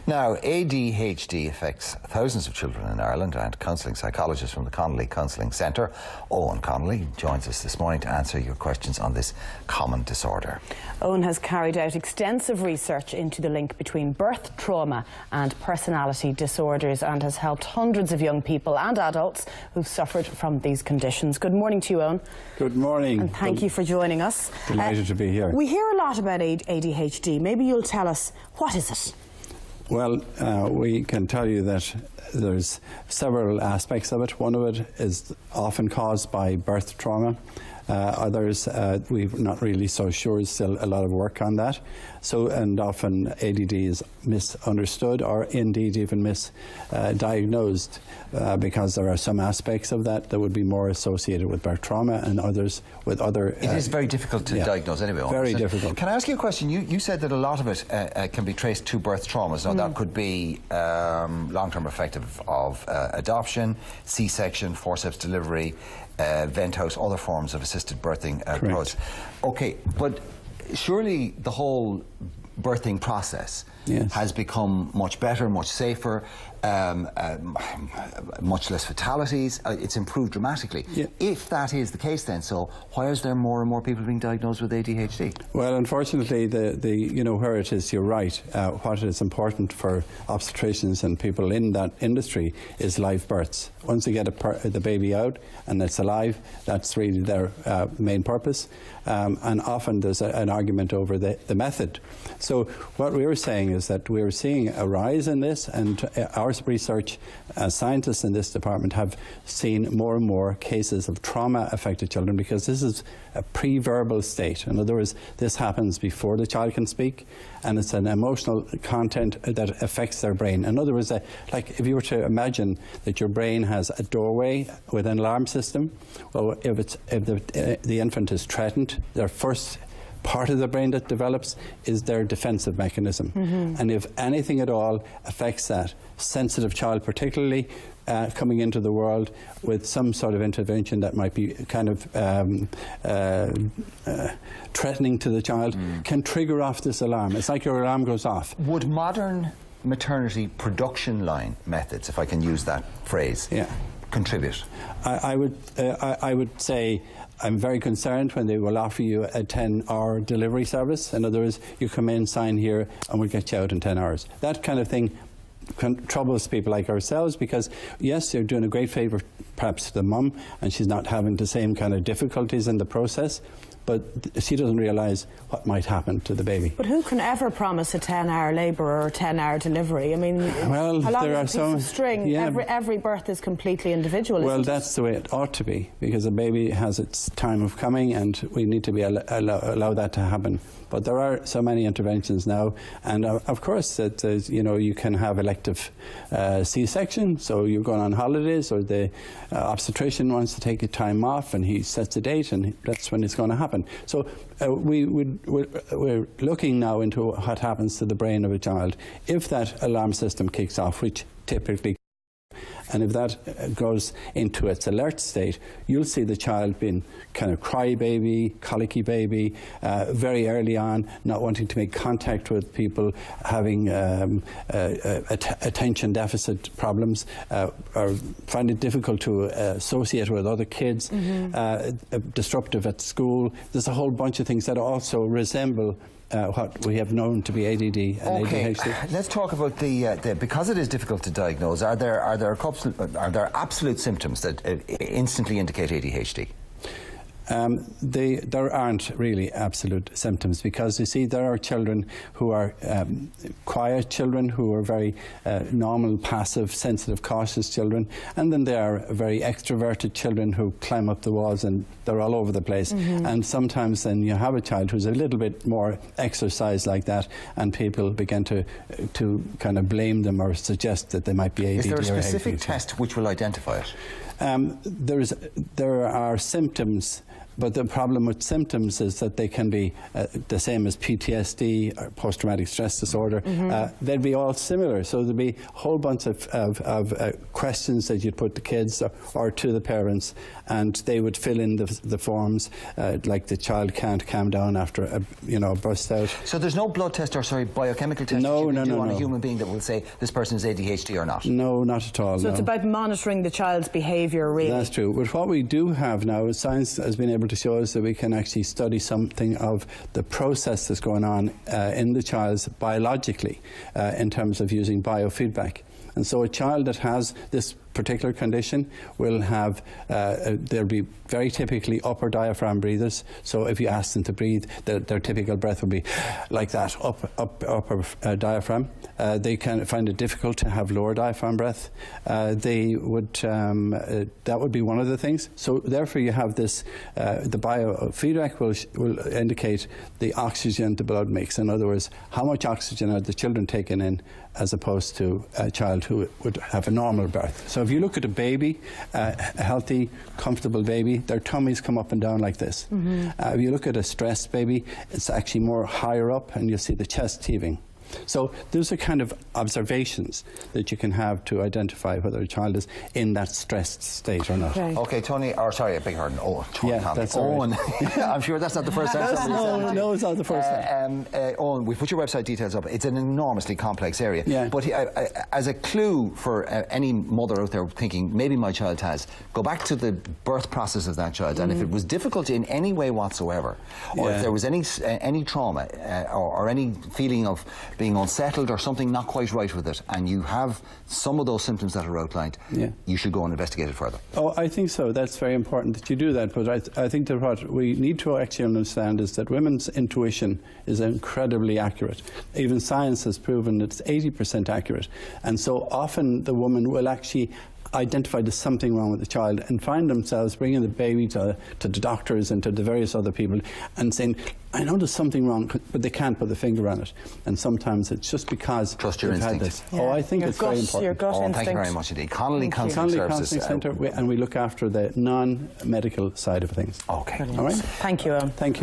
Now, ADHD affects thousands of children in Ireland, and counselling psychologist from the Connolly Counselling Centre, Owen Connolly, joins us this morning to answer your questions on this common disorder. Owen has carried out extensive research into the link between birth trauma and personality disorders and has helped hundreds of young people and adults who've suffered from these conditions. Good morning to you, Owen. Good morning. And thank you for joining us. Delighted to be here. We hear a lot about ADHD. Maybe you'll tell us, what is it? Well, we can tell you that there's several aspects of it. One of it is often caused by birth trauma. Others, we're not really so sure. Still a lot of work on that. So, and often ADD is misunderstood or indeed even misdiagnosed because there are some aspects of that that would be more associated with birth trauma and others with other... It is very difficult to diagnose anyway. Very difficult. Can I ask you a question? You said that a lot of it can be traced to birth traumas. Now, that could be long-term effect of adoption, C-section, forceps delivery, vent house, other forms of assisted birthing approach. Okay, but surely the whole birthing process has become much better, much safer, much less fatalities. It's improved dramatically. If that is the case, then, so why is there more and more people being diagnosed with ADHD? Well, unfortunately, you know where it is. You're right. What is important for obstetricians and people in that industry is live births. Once you get the baby out and it's alive, that's really their main purpose. And often there's an argument over the method. So what we were saying is that we were seeing a rise in this, and our research scientists in this department have seen more and more cases of trauma-affected children, because this is a pre-verbal state. In other words, this happens before the child can speak, and it's an emotional content that affects their brain. In other words, like if you were to imagine that your brain has a doorway with an alarm system, well, if the infant is threatened, their first part of the brain that develops is their defensive mechanism. And if anything at all affects that sensitive child, particularly coming into the world with some sort of intervention that might be kind of threatening to the child, can trigger off this alarm. It's like your alarm goes off. Would modern maternity production line methods, if I can use that phrase, contribute? I would say I'm very concerned when they will offer you a 10-hour delivery service. In other words, you come in, sign here, and we'll get you out in 10 hours. That kind of thing troubles people like ourselves, because yes, you're doing a great favour perhaps to the mum, and she's not having the same kind of difficulties in the process, but she doesn't realise what might happen to the baby. But who can ever promise a 10-hour labour or a 10-hour delivery? I mean, well, there are some string. Every birth is completely individual. Well, that's the way it ought to be, because a baby has its time of coming, and we need to be allow that to happen. But there are so many interventions now, and of course, that you know, you can have elective C-section. So you're going on holidays, or the obstetrician wants to take a time off, and he sets a date, and that's when it's going to happen. So we're looking now into what happens to the brain of a child if that alarm system kicks off, which typically, and if that goes into its alert state, you'll see the child being kind of cry baby, colicky baby, very early on, not wanting to make contact with people, having attention deficit problems, or find it difficult to associate with other kids, disruptive at school. There's a whole bunch of things that also resemble what we have known to be ADD and ADHD. Let's talk about the because it is difficult to diagnose. Are there absolute symptoms that instantly indicate ADHD? There aren't really absolute symptoms, because you see there are children who are quiet children, who are very normal, passive, sensitive, cautious children, and then there are very extroverted children who climb up the walls and they're all over the place. And sometimes then you have a child who's a little bit more exercised like that, and people begin to kind of blame them or suggest that they might be ADD. Is there a or specific ADHD. test which will identify it? There are symptoms But the problem with symptoms is that they can be the same as PTSD or post-traumatic stress disorder. They'd be all similar. So there'd be a whole bunch of questions that you'd put to kids or to the parents, and they would fill in the forms, like the child can't calm down after a burst out. So there's no blood test or biochemical test that you can do on a human being that will say this person is ADHD or not? No, not at all. So it's about monitoring the child's behaviour, really. That's true. But what we do have now is science has been able to show us that we can actually study something of the process that's going on in the child biologically in terms of using biofeedback. And so a child that has this particular condition will have, they'll be very typically upper diaphragm breathers. So if you ask them to breathe, their typical breath will be like that, upper diaphragm. They can find it difficult to have lower diaphragm breath. They would, that would be one of the things. So therefore you have this, the biofeedback will indicate the oxygen to blood mix. In other words, how much oxygen are the children taking in as opposed to a child who would have a normal birth. So if you look at a baby, a healthy, comfortable baby, their tummies come up and down like this. If you look at a stressed baby, it's actually more higher up and you see the chest heaving. So those are kind of observations that you can have to identify whether a child is in that stressed state or not. Okay, Tony, or sorry, I beg your pardon, Tony, that's Owen. Right. I'm sure that's not the first time somebody said it. No, it's not the first time. Owen, we put your website details up. It's an enormously complex area. Yeah. But as a clue for any mother out there thinking, maybe my child has, go back to the birth process of that child, and if it was difficult in any way whatsoever, or if there was any trauma or any feeling of being unsettled or something not quite right with it, and you have some of those symptoms that are outlined, you should go and investigate it further. Oh, I think so. That's very important that you do that. But I think that what we need to actually understand is that women's intuition is incredibly accurate. Even science has proven it's 80% accurate. And so often the woman will actually identify there's something wrong with the child and find themselves bringing the baby to the doctors and to the various other people and saying, I know there's something wrong, but they can't put the finger on it. And sometimes it's just because trust your instinct. had this. I think it's very important. Your gut instinct. Thank you very much indeed. Connolly Counselling Services. Centre, and we look after the non-medical side of things. Okay. All right. Thank you, Owen. Thank you.